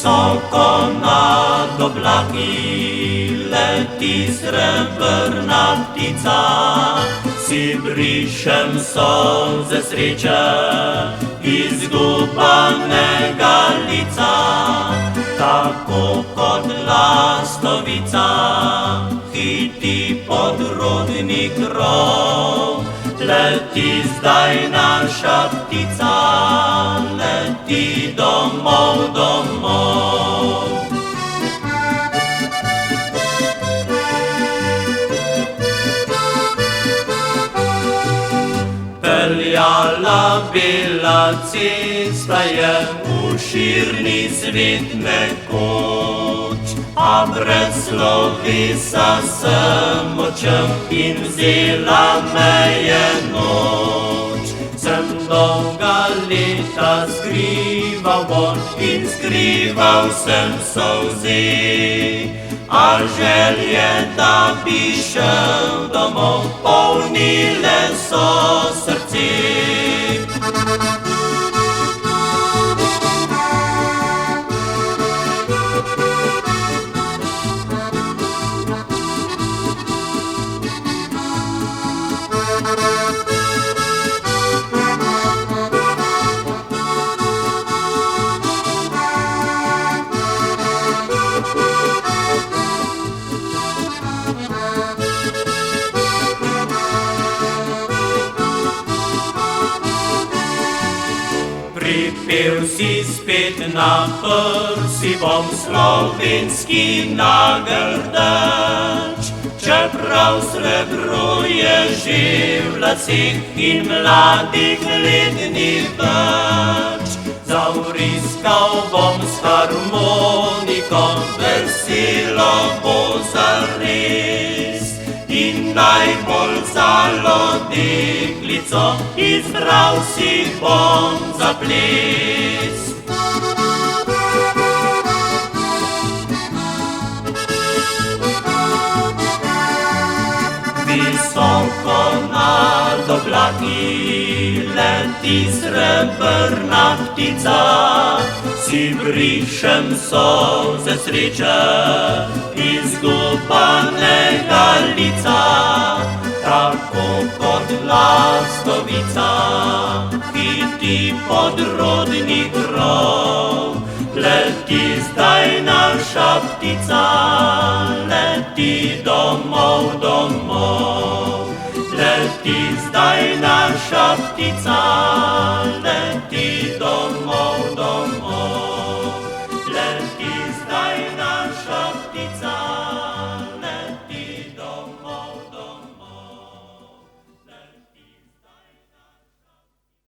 Visoko nad oblaki leti srebrna ptica, si brišem solze sreče izgubanega lica, tako kot lastovica hiti podrodni krov. Leti zdaj naša ptica, leti domov, domov. Peljala bela cesta je v širni svet nekoč, a brez slovesa sem odšel in vzela me je noč. Sem dolga leta skrival bon in skrival sem solzi, a želje, da bi šel domov, polnile so srce. Pripel si spet na prsi bom slovenski nagrdač, čeprav srebro je že v laseh in mladih let ni več. Zavriskal bom s harmoniko, veselo bo zares, in najbolj zalo deklico izbral si bom za ples. Visoko nad oblaki leti srebrna ptica, si brišem solze sreče izgubanega lica, tako kot lastovica hiti podrodni krov. Leti zdaj naša ptica, leti domov, domov. Leti zdaj naša ptica, leti domov, domov. Leti